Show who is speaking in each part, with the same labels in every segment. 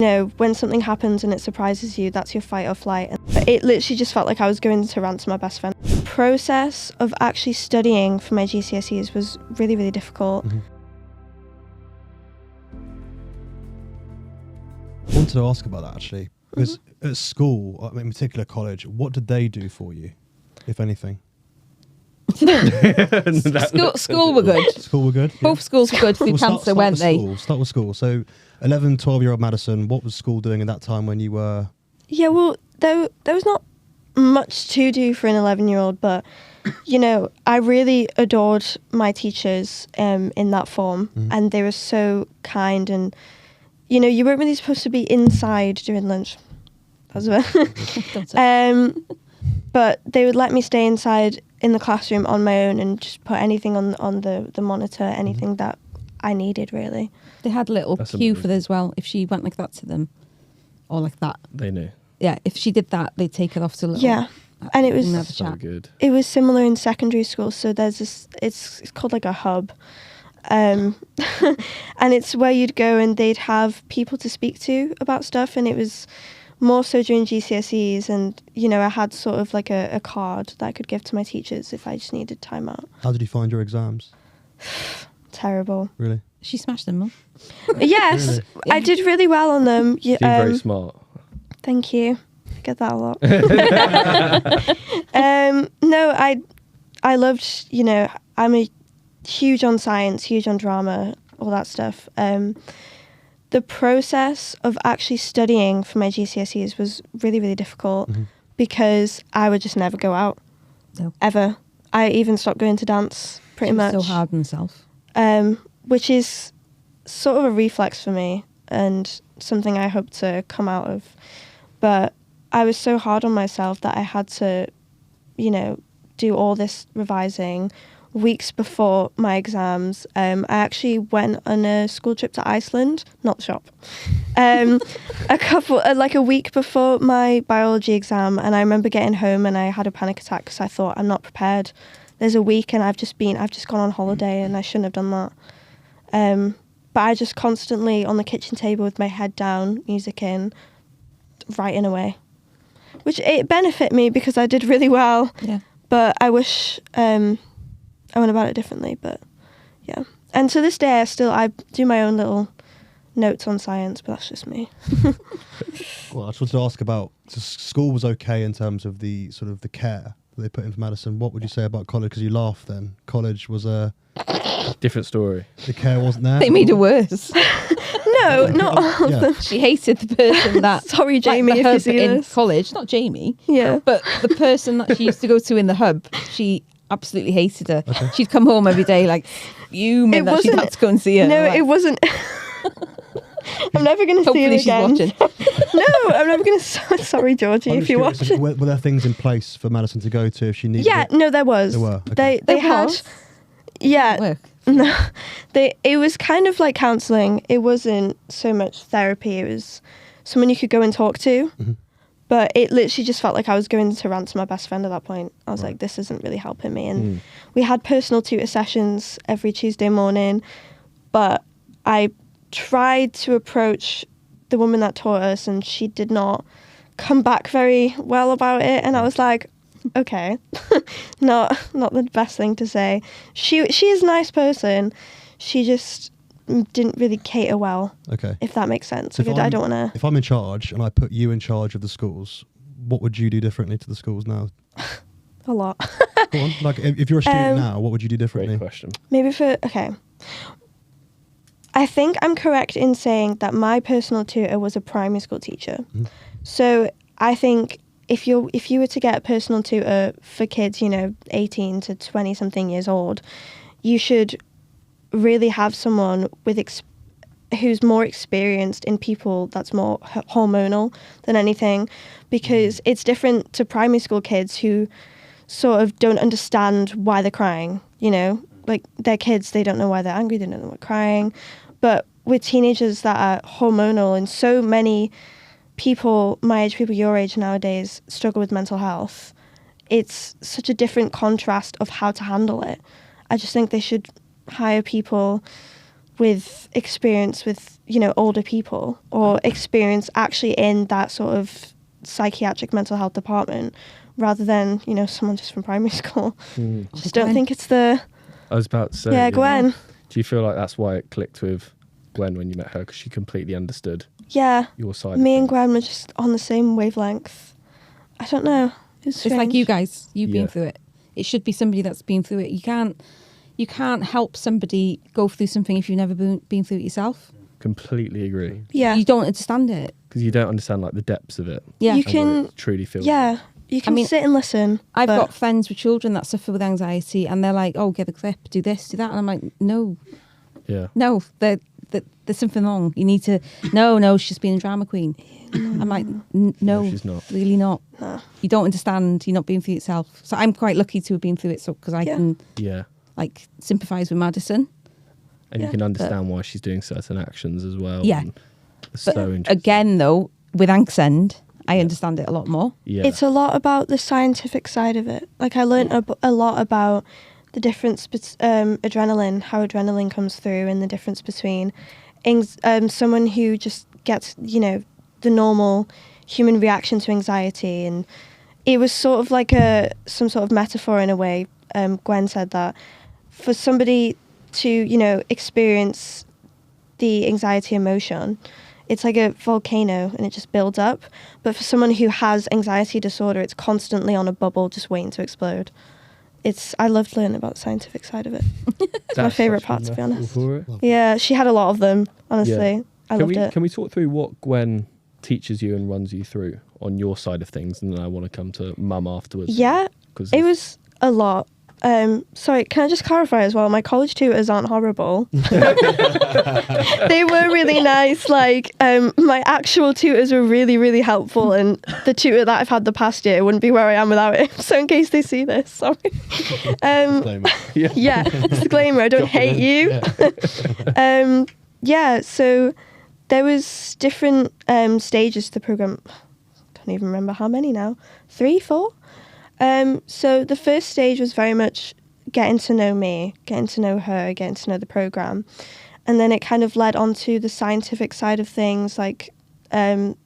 Speaker 1: When something happens and it surprises you, that's your fight or flight. It literally just felt like I was going to rant to my best friend. The process of actually studying for my GCSEs was really, really difficult.
Speaker 2: Mm-hmm. I wanted to ask about that actually, because at school, in particular college, what did they do for you, if anything?
Speaker 3: School were good.
Speaker 2: School were good?
Speaker 3: Both schools were good for cancer, weren't they?
Speaker 2: Start with school. So 11, 12-year-old Madison, what was school doing at that time when you were...
Speaker 1: Yeah, well, there was not much to do for an 11-year-old, but, I really adored my teachers in that form, and they were so kind, and, you weren't really supposed to be inside during lunch. That's what. But they would let me stay inside in the classroom on my own and just put anything on the monitor, anything that I needed, really.
Speaker 3: They had a little cue for this as well. If she went like that to them, or like that,
Speaker 4: they knew.
Speaker 3: Yeah, if she did that, they'd take her off to a little.
Speaker 1: Yeah, and it was
Speaker 4: so good.
Speaker 1: It was similar in secondary school. So there's this. It's called like a hub, and it's where you'd go and they'd have people to speak to about stuff, and it was more so during GCSEs, and I had sort of like a card that I could give to my teachers if I just needed time out.
Speaker 2: How did you find your exams?
Speaker 1: Terrible.
Speaker 2: Really?
Speaker 3: She smashed them, Mum.
Speaker 1: Yes, really? I did really well on them.
Speaker 4: You're very smart.
Speaker 1: Thank you. I get that a lot. No, I loved, I'm a huge on science, huge on drama, all that stuff. The process of actually studying for my GCSEs was really, really difficult because I would just never go out.
Speaker 3: No.
Speaker 1: Ever. I even stopped going to dance pretty much.
Speaker 3: So hard on herself.
Speaker 1: Which is sort of a reflex for me and something I hope to come out of. But I was so hard on myself that I had to, do all this revising weeks before my exams. I actually went on a school trip to Iceland, not the shop, a week before my biology exam, and I remember getting home and I had a panic attack because I thought, I'm not prepared. There's a week and I've just gone on holiday and I shouldn't have done that. But I just constantly on the kitchen table with my head down, music in, writing away, which it benefited me because I did really well.
Speaker 3: Yeah.
Speaker 1: But I wish I went about it differently. But yeah, and to this day I do my own little notes on science, but that's just me.
Speaker 2: Well, I just wanted to ask about, so school was okay in terms of the sort of the care that they put in for Madison. What would you say about college? Because you laughed then. College was a
Speaker 4: different story.
Speaker 2: The care wasn't there.
Speaker 3: They made it worse.
Speaker 1: No, not all of them.
Speaker 3: She hated the person that...
Speaker 1: Sorry, Jamie, if you see
Speaker 3: in
Speaker 1: this.
Speaker 3: college. Not Jamie.
Speaker 1: Yeah.
Speaker 3: But the person that she used to go to in the hub, she absolutely hated her. Okay. She'd come home every day like fuming that she'd had to go and see her.
Speaker 1: No, it wasn't... I'm never going to see her again.
Speaker 3: Hopefully she's watching.
Speaker 1: No, I'm never going to... Sorry, Georgie, if you're watching.
Speaker 2: Were there things in place for Madison to go to if she needed it?
Speaker 1: Yeah, no, there was.
Speaker 2: There were? Okay.
Speaker 1: They had... Yeah.
Speaker 3: Work.
Speaker 1: No, it was kind of like counselling. It wasn't so much therapy. It was someone you could go and talk to. But it literally just felt like I was going to rant to my best friend at that point. I was like, this isn't really helping me. And we had personal tutor sessions every Tuesday morning. But I tried to approach the woman that taught us and she did not come back very well about it. And I was like, okay, not the best thing to say. She is a nice person. She just didn't really cater well. Okay, if that makes sense. I don't want to.
Speaker 2: If I'm in charge and I put you in charge of the schools, what would you do differently to the schools now?
Speaker 1: A lot.
Speaker 2: Go on. Like, if you're a student now, what would you do differently?
Speaker 4: Great question.
Speaker 1: Maybe I think I'm correct in saying that my personal tutor was a primary school teacher. So I think if you were to get a personal tutor for kids, 18 to 20 something years old, you should really have someone who's more experienced in people that's more hormonal than anything, because it's different to primary school kids who sort of don't understand why they're crying, like they're kids, they don't know why they're angry, they don't know why they're crying. But with teenagers that are hormonal, and so many people my age, people your age nowadays struggle with mental health, it's such a different contrast of how to handle it. I just think they should hire people with experience with, you know, older people or experience actually in that sort of psychiatric mental health department rather than, you know, someone just from primary school. Just don't think it's the...
Speaker 4: I was about to say.
Speaker 1: Yeah, Gwen.
Speaker 4: Do you feel like that's why it clicked with Gwen when you met her? Because she completely understood
Speaker 1: Yeah.
Speaker 4: your side.
Speaker 1: Me and Gwen were just on the same wavelength. I don't know.
Speaker 3: It's like you guys. You've
Speaker 4: Yeah.
Speaker 3: been through it. It should be somebody that's been through it. You can't help somebody go through something if you've never been through it yourself.
Speaker 4: Completely agree.
Speaker 1: Yeah.
Speaker 3: You don't understand it.
Speaker 4: Because you don't understand like the depths of it.
Speaker 3: Yeah.
Speaker 1: You
Speaker 4: and what
Speaker 1: can...
Speaker 4: it truly feels.
Speaker 1: Yeah. You can
Speaker 3: I mean,
Speaker 1: sit and listen.
Speaker 3: I've
Speaker 1: but-
Speaker 3: got friends with children that suffer with anxiety, and they're like, "Oh, get a grip, do this, do that," and I'm like, "No,
Speaker 4: Yeah.
Speaker 3: no, there's something wrong. You need to. No, she's just being a drama queen." I'm like, no,
Speaker 4: No, she's not.
Speaker 3: really not.
Speaker 1: No.
Speaker 3: You don't understand. You're not being through it yourself. So I'm quite lucky to have been through it, so because I
Speaker 1: Yeah.
Speaker 3: can
Speaker 4: Yeah.
Speaker 3: like sympathise with Madison.
Speaker 4: And
Speaker 1: Yeah.
Speaker 4: you can understand why she's doing certain actions as well.
Speaker 3: Yeah.
Speaker 4: and It's
Speaker 3: But
Speaker 4: so interesting.
Speaker 3: again, though, with Anxend, I understand it a lot more.
Speaker 4: Yeah.
Speaker 1: It's a lot about the scientific side of it. Like I learned a lot about the difference adrenaline, how adrenaline comes through, and the difference between someone who just gets, you know, the normal human reaction to anxiety. And it was sort of like some sort of metaphor in a way. Gwen said that for somebody to, you know, experience the anxiety emotion, it's like a volcano and it just builds up. But for someone who has anxiety disorder, it's constantly on a bubble just waiting to explode. I loved learning about the scientific side of it. It's my
Speaker 4: That's
Speaker 1: favourite
Speaker 4: such a
Speaker 1: part, to be
Speaker 4: metaphor
Speaker 1: honest.
Speaker 4: for it.
Speaker 1: Yeah, she had a lot of them, honestly.
Speaker 4: Yeah.
Speaker 1: I loved it.
Speaker 4: Can we talk through what Gwen teaches you and runs you through on your side of things, and then I want to come to Mum afterwards.
Speaker 1: Yeah,
Speaker 4: 'Cause
Speaker 1: it was a lot. Sorry, can I just clarify as well? My college tutors aren't horrible. They were really nice. Like, my actual tutors were really, really helpful, and the tutor that I've had the past year wouldn't be where I am without him. So in case they see this, sorry. Yeah, disclaimer, I don't hate you. Yeah, so there was different stages to the program. I can't even remember how many now. 3, 4? So the first stage was very much getting to know me, getting to know her, getting to know the program. And then it kind of led on to the scientific side of things, like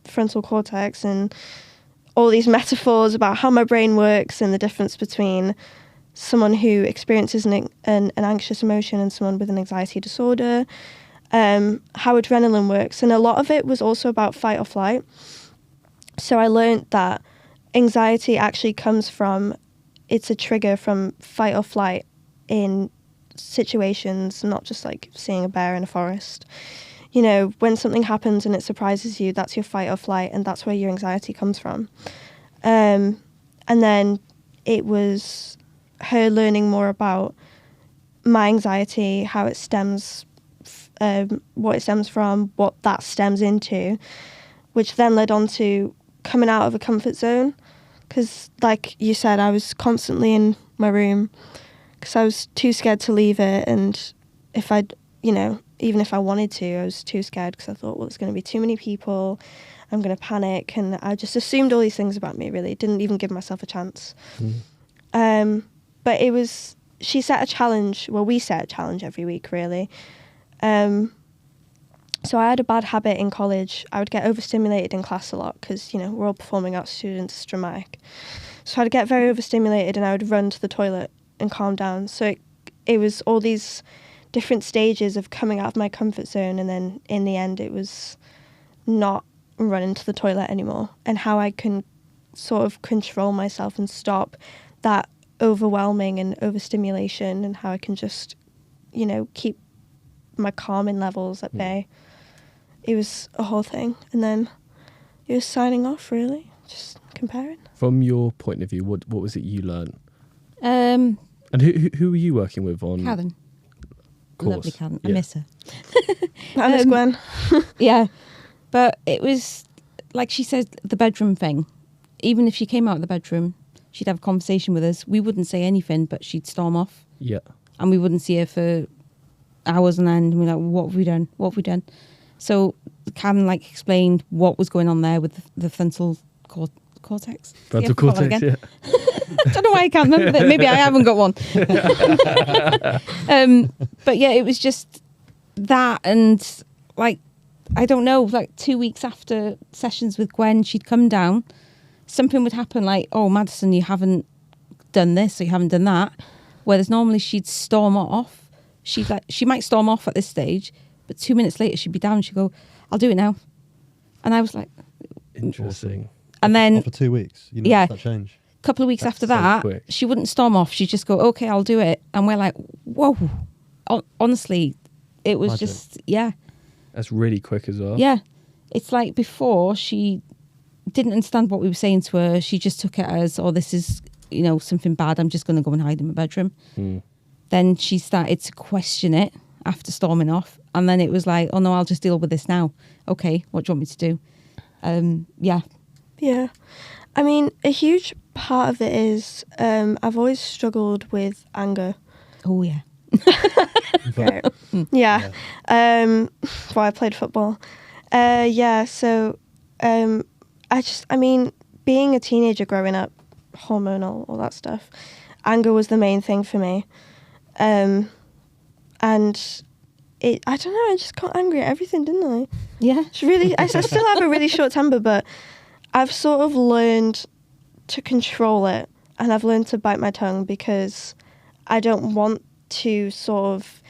Speaker 1: frontal cortex and all these metaphors about how my brain works and the difference between someone who experiences an anxious emotion and someone with an anxiety disorder, how adrenaline works. And a lot of it was also about fight or flight. So I learned that anxiety actually comes from, it's a trigger from fight or flight in situations, not just like seeing a bear in a forest. You know, when something happens and it surprises you, that's your fight or flight, and that's where your anxiety comes from. And then it was her learning more about my anxiety, how it stems, what it stems from, what that stems into, which then led on to coming out of a comfort zone. Because, like you said, I was constantly in my room because I was too scared to leave it. And if I'd, you know, even if I wanted to, I was too scared because I thought, well, there's going to be too many people. I'm going to panic. And I just assumed all these things about me, really. Didn't even give myself a chance. But it was, she set a challenge. Well, we set a challenge every week, really. So I had a bad habit in college. I would get overstimulated in class a lot because, you know, we're all performing arts students, it's dramatic. So I'd get very overstimulated and I would run to the toilet and calm down. So it was all these different stages of coming out of my comfort zone, and then in the end it was not running to the toilet anymore, and how I can sort of control myself and stop that overwhelming and overstimulation, and how I can just, you know, keep my calming levels at bay. It was a whole thing. And then it was signing off, really, just comparing.
Speaker 4: From your point of view, what was it you learned?
Speaker 3: Um,
Speaker 4: And who were you working with on
Speaker 3: Karen.
Speaker 4: course?
Speaker 3: Lovely Karen. I
Speaker 4: Yeah.
Speaker 3: miss her.
Speaker 1: I miss Gwen.
Speaker 3: Yeah. But it was, like she said, the bedroom thing. Even if she came out of the bedroom, she'd have a conversation with us. We wouldn't say anything, but she'd storm off.
Speaker 4: Yeah.
Speaker 3: And we wouldn't see her for hours on end. And we're like, what have we done? What have we done? So Karen like explained what was going on there with the frontal cortex.
Speaker 4: Frontal cortex, yeah.
Speaker 3: I don't know why I can't remember it. Maybe I haven't got one. But yeah, it was just that, and like, I don't know, like 2 weeks after sessions with Gwen, she'd come down, something would happen like, oh, Madison, you haven't done this or you haven't done that. Whereas normally she'd storm off. She might storm off at this stage, but 2 minutes later she'd be down and she'd go, I'll do it now. And I was like,
Speaker 4: Interesting.
Speaker 3: and then
Speaker 2: After 2 weeks, you
Speaker 3: Yeah.
Speaker 2: noticed that change.
Speaker 3: a couple of weeks
Speaker 4: That's
Speaker 3: after
Speaker 4: so
Speaker 3: that,
Speaker 4: quick.
Speaker 3: she wouldn't storm off. She'd just go, okay, I'll do it. And we're like, whoa. Honestly, it was
Speaker 2: Magic.
Speaker 3: just, yeah.
Speaker 4: That's really quick as well.
Speaker 3: Yeah. It's like before she didn't understand what we were saying to her. She just took it as, oh, this is, something bad. I'm just going to go and hide in my bedroom. Then she started to question it after storming off. And then it was like, oh, no, I'll just deal with this now. Okay, what do you want me to do? Yeah.
Speaker 1: Yeah. I mean, a huge part of it is I've always struggled with anger.
Speaker 3: Oh, yeah.
Speaker 1: Right. Yeah. Well, I played football. So I mean, being a teenager growing up, hormonal, all that stuff, anger was the main thing for me. And I don't know, I just got angry at everything, didn't I?
Speaker 3: Yeah.
Speaker 1: It's really, I still have a really short temper, but I've sort of learned to control it, and I've learned to bite my tongue because I don't want to sort of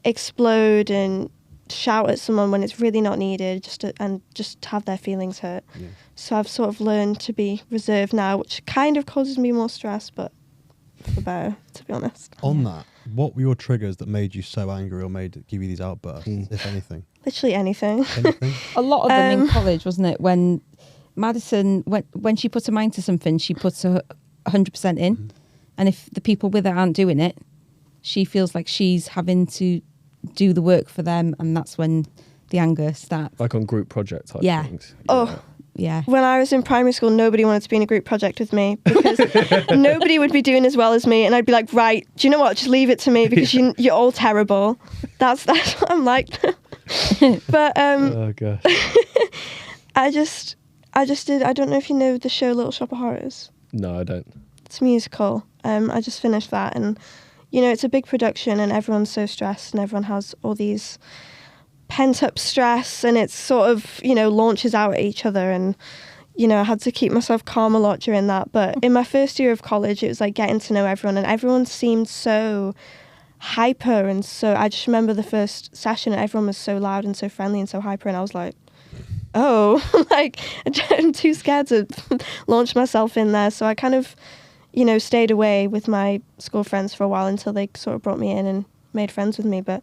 Speaker 1: explode and shout at someone when it's really not needed, just have their feelings hurt.
Speaker 2: Yeah.
Speaker 1: So I've sort of learned to be reserved now, which kind of causes me more stress, but for the better, to be honest.
Speaker 2: On that, what were your triggers that made you so angry or give you these outbursts, if anything?
Speaker 1: Literally anything.
Speaker 2: Anything?
Speaker 3: A lot of them in college, wasn't it? When Madison, when she puts her mind to something, she puts her 100% in.
Speaker 2: Mm-hmm.
Speaker 3: And if the people with her aren't doing it, she feels like she's having to do the work for them. And that's when the anger starts.
Speaker 4: Like on group project type
Speaker 3: Yeah.
Speaker 4: things.
Speaker 1: Oh.
Speaker 3: Yeah.
Speaker 1: When I was in primary school, nobody wanted to be in a group project with me because nobody would be doing as well as me, and I'd be like, right, do you know what? Just leave it to me because you're all terrible. That's what I'm like. But
Speaker 4: Oh gosh.
Speaker 1: I just did. I don't know if you know the show Little Shop of Horrors.
Speaker 4: No, I don't.
Speaker 1: It's a musical. I just finished that, and it's a big production, and everyone's so stressed, and everyone has all these pent-up stress, and it's sort of launches out at each other, and I had to keep myself calm a lot during that. But in my first year of college, it was like getting to know everyone, and everyone seemed so hyper, and so I just remember the first session and everyone was so loud and so friendly and so hyper, and I was like, oh, like I'm too scared to launch myself in there. So I kind of stayed away with my school friends for a while until they sort of brought me in and made friends with me. But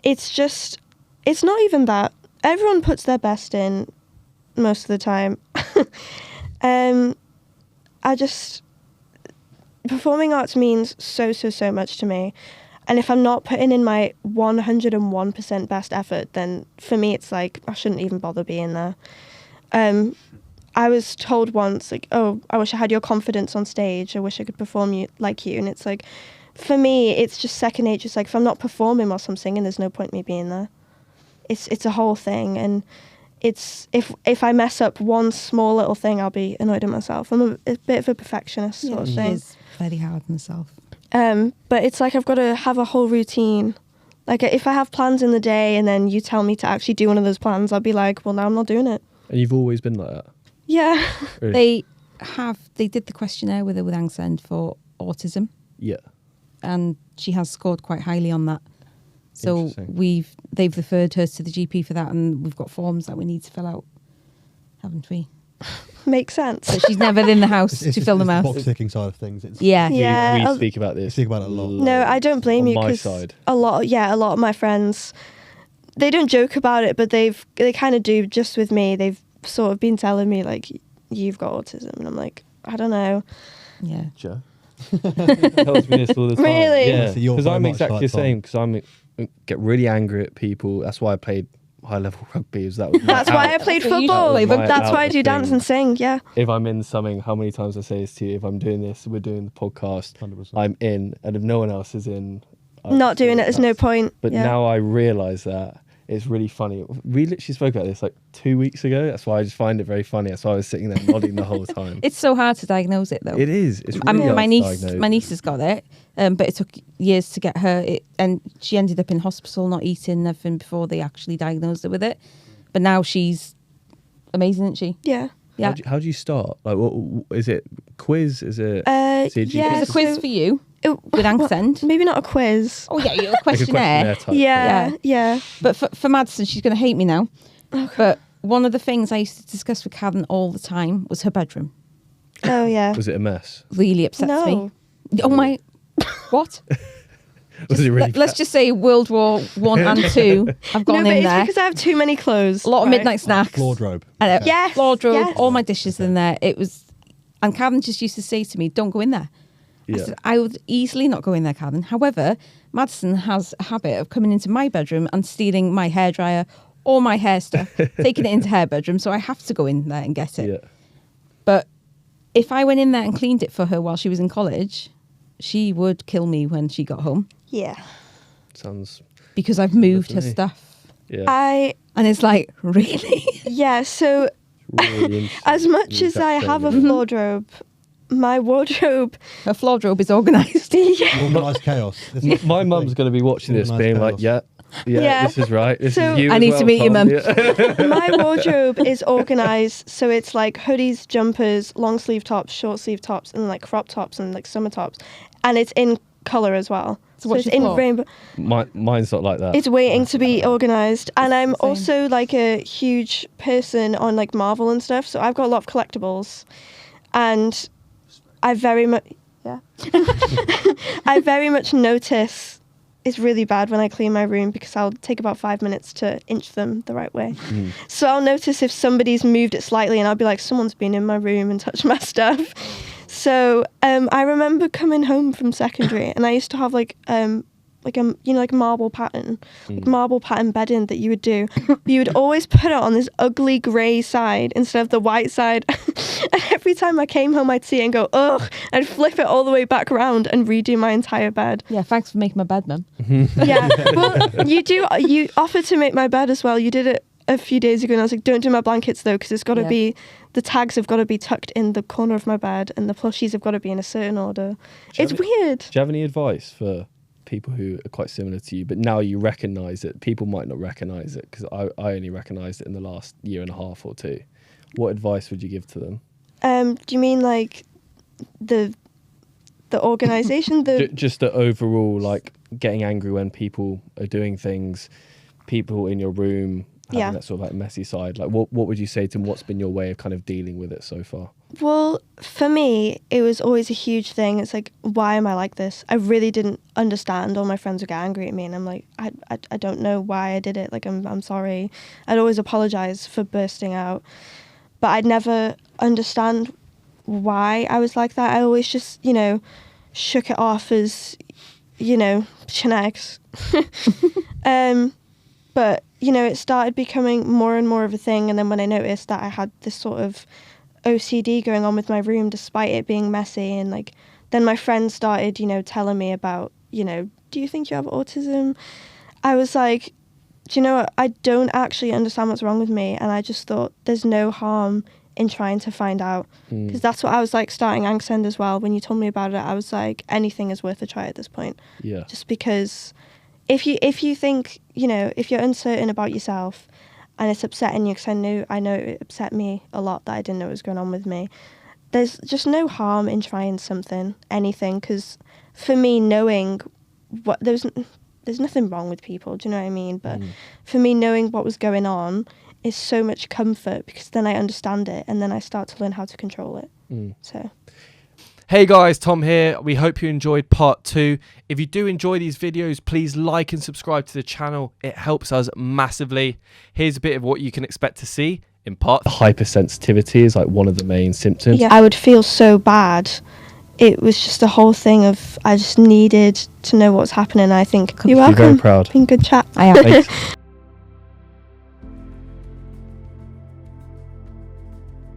Speaker 1: it's not even that. Everyone puts their best in most of the time. Performing arts means so much to me. And if I'm not putting in my 101% best effort, then for me it's like I shouldn't even bother being there. I was told once, like, oh, I wish I had your confidence on stage. I wish I could perform like you. And it's like, for me, it's just second nature. It's like, if I'm not performing whilst I'm singing, there's no point me being there. It's a whole thing. And it's if I mess up one small little thing, I'll be annoyed at myself. I'm a bit of a perfectionist sort of
Speaker 3: She
Speaker 1: thing.
Speaker 3: is very hard on herself.
Speaker 1: But it's like I've got to have a whole routine. Like if I have plans in the day and then you tell me to actually do one of those plans, I'll be like, well, now I'm not doing it.
Speaker 4: And you've always been like that?
Speaker 1: Yeah.
Speaker 4: Really?
Speaker 3: They did the questionnaire with her with Anxend for autism,
Speaker 4: Yeah.
Speaker 3: and she has scored quite highly on that. So
Speaker 4: Interesting.
Speaker 3: they've referred her to the GP for that, and we've got forms that we need to fill out, haven't we?
Speaker 1: Makes sense.
Speaker 3: But she's never in the house to fill them
Speaker 2: the
Speaker 3: out.
Speaker 2: box ticking side of things.
Speaker 3: Yeah.
Speaker 1: Yeah.
Speaker 4: We speak about this.
Speaker 2: We speak about it a lot.
Speaker 1: No, I don't blame
Speaker 4: on
Speaker 1: you
Speaker 4: my
Speaker 1: because
Speaker 4: side.
Speaker 1: a lot of my friends, they don't joke about it, but they kind of do. Just with me, they've sort of been telling me like, you've got autism, and I'm like, I don't know.
Speaker 3: Yeah.
Speaker 4: Joe tells me this all the time.
Speaker 1: Really?
Speaker 4: Yeah,
Speaker 2: So you're
Speaker 4: because
Speaker 2: very
Speaker 4: I'm
Speaker 2: much
Speaker 4: exactly
Speaker 2: like
Speaker 4: the same. Because I get really angry at people. That's why I played high-level rugby. That was my
Speaker 1: That's why I
Speaker 4: out.
Speaker 1: played
Speaker 3: That's what you
Speaker 1: football.
Speaker 3: play,
Speaker 4: but
Speaker 1: That's why I do
Speaker 4: out
Speaker 1: dance
Speaker 4: thing.
Speaker 1: and sing. Yeah.
Speaker 4: If I'm in something, how many times I say this to you? If I'm doing this, we're doing the podcast.
Speaker 2: 100%.
Speaker 4: I'm in, and if no one else is in, I'm
Speaker 1: Not doing it. There's no
Speaker 4: nuts.
Speaker 1: point.
Speaker 4: But
Speaker 1: yeah.
Speaker 4: now I realise that It's really funny. We literally spoke about this like 2 weeks ago. That's why I just find it very funny. That's why I was sitting there nodding the whole time.
Speaker 3: It's so hard to diagnose it though.
Speaker 4: It is. It's really hard
Speaker 3: my
Speaker 4: to
Speaker 3: niece,
Speaker 4: diagnose.
Speaker 3: my niece has got it, but it took years to get her. And she ended up in hospital, not eating nothing before they actually diagnosed her with it. But now she's amazing, isn't she?
Speaker 1: Yeah.
Speaker 3: Yeah.
Speaker 4: How do you start? Like, what is it? Quiz? Is it? CG?
Speaker 1: yeah,
Speaker 3: There's a quiz
Speaker 1: so-
Speaker 3: for you with Anxend.
Speaker 1: Maybe not a quiz.
Speaker 3: Oh yeah, you're a
Speaker 4: Like a
Speaker 3: questionnaire.
Speaker 4: type
Speaker 1: Yeah, yeah.
Speaker 3: But for Madison, she's going to hate me now. But one of the things I used to discuss with Karen all the time was her bedroom.
Speaker 1: Oh, yeah.
Speaker 4: Was it a mess?
Speaker 3: Really upsets
Speaker 1: No.
Speaker 3: me. Oh my, what?
Speaker 4: Was it really?
Speaker 3: Let's just say World War One and Two. I've gone
Speaker 1: No, but
Speaker 3: in
Speaker 1: it's
Speaker 3: there.
Speaker 1: because I have too many clothes.
Speaker 3: A lot of
Speaker 1: right?
Speaker 3: midnight snacks.
Speaker 2: Wardrobe.
Speaker 3: And
Speaker 1: Yes,
Speaker 3: wardrobe,
Speaker 1: yes.
Speaker 3: all my dishes in there. It was, and Karen just used to say to me, "Don't go in there." I
Speaker 4: Yeah.
Speaker 3: said, I would easily not go in there, Karen. However, Madison has a habit of coming into my bedroom and stealing my hairdryer, all my hair stuff, taking it into her bedroom. So I have to go in there and get it.
Speaker 4: Yeah.
Speaker 3: But if I went in there and cleaned it for her while she was in college, she would kill me when she got home
Speaker 1: Yeah.
Speaker 4: Sounds.
Speaker 3: because I've moved her
Speaker 4: me.
Speaker 3: stuff.
Speaker 4: Yeah.
Speaker 3: And it's like, really?
Speaker 1: Yeah, so
Speaker 4: Really interesting.
Speaker 1: as much
Speaker 4: The
Speaker 1: as I
Speaker 4: exact
Speaker 1: have a
Speaker 4: same, yeah.
Speaker 1: wardrobe, my wardrobe,
Speaker 3: Her wardrobe is organised.
Speaker 2: Organised chaos.
Speaker 4: My mum's going to be watching this,
Speaker 2: Organised
Speaker 4: being like,
Speaker 2: chaos.
Speaker 4: yeah,
Speaker 1: Yeah.
Speaker 4: this is right. This
Speaker 1: So-
Speaker 4: is you.
Speaker 3: I
Speaker 4: as
Speaker 3: need to
Speaker 4: well,
Speaker 3: meet your
Speaker 4: Tom."
Speaker 3: mum.
Speaker 4: Yeah.
Speaker 1: my wardrobe is organized. So it's like hoodies, jumpers, long sleeve tops, short sleeve tops, and like crop tops and like summer tops. And it's in color as well.
Speaker 3: So what's
Speaker 1: it's
Speaker 3: your
Speaker 1: in
Speaker 3: floor?
Speaker 1: rainbow.
Speaker 4: Mine's not like that.
Speaker 1: It's waiting to be organized. And I'm
Speaker 3: the same.
Speaker 1: also like a huge person on like Marvel and stuff. So I've got a lot of collectibles. And I very much, yeah. I very much notice it's really bad when I clean my room because I'll take about 5 minutes to inch them the right way. So I'll notice if somebody's moved it slightly and I'll be like, someone's been in my room and touched my stuff. So I remember coming home from secondary and I used to have like marble pattern, like marble pattern bedding that you would do. But you would always put it on this ugly grey side instead of the white side. And every time I came home, I'd see it and go, ugh. I'd flip it all the way back around and redo my entire bed.
Speaker 3: Yeah, thanks for making my bed, Mum.
Speaker 1: Yeah. Well, you offered to make my bed as well. You did it a few days ago and I was like, don't do my blankets though, because it's got to be, the tags have got to be tucked in the corner of my bed and the plushies have got to be in a certain order. It's weird.
Speaker 4: Do you have any advice for people who are quite similar to you, but now you recognise it? People might not recognise it because I only recognised it in the last year and a half or two. What advice would you give to them?
Speaker 1: Do you mean like the organisation?
Speaker 4: Just the overall, like getting angry when people are doing things, people in your room having that sort of like messy side. Like what would you say to them? What's been your way of kind of dealing with it so far?
Speaker 1: Well, for me, it was always a huge thing. It's like, why am I like this? I really didn't understand. All my friends would get angry at me and I'm like, I don't know why I did it. Like, I'm sorry. I'd always apologise for bursting out. But I'd never understand why I was like that. I always just, shook it off as, genetics. But, it started becoming more and more of a thing. And then when I noticed that I had this sort of OCD going on with my room despite it being messy, and like then my friends started telling me about do you think you have autism? I was like, do you know what, I don't actually understand what's wrong with me, and I just thought there's no harm in trying to find out, because that's what I was like starting Anxend as well. When you told me about it, I was like, anything is worth a try at this point.
Speaker 4: Yeah,
Speaker 1: just because if you think if you're uncertain about yourself and it's upsetting you, because I know it upset me a lot that I didn't know what was going on with me. There's just no harm in trying something, anything, because for me, knowing what there's nothing wrong with people, do you know what I mean? But for me, knowing what was going on is so much comfort, because then I understand it and then I start to learn how to control it. So.
Speaker 5: Hey guys, Tom here. We hope you enjoyed part 2. If you do enjoy these videos, please like and subscribe to the channel. It helps us massively. Here's a bit of what you can expect to see in part 3.
Speaker 4: hypersensitivity is like one of the main symptoms.
Speaker 1: Yeah, I would feel so bad. It was just a whole thing of I just needed to know what's happening. I think you're
Speaker 4: Be
Speaker 1: welcome.
Speaker 4: very proud.
Speaker 1: Been good chat.
Speaker 3: I am.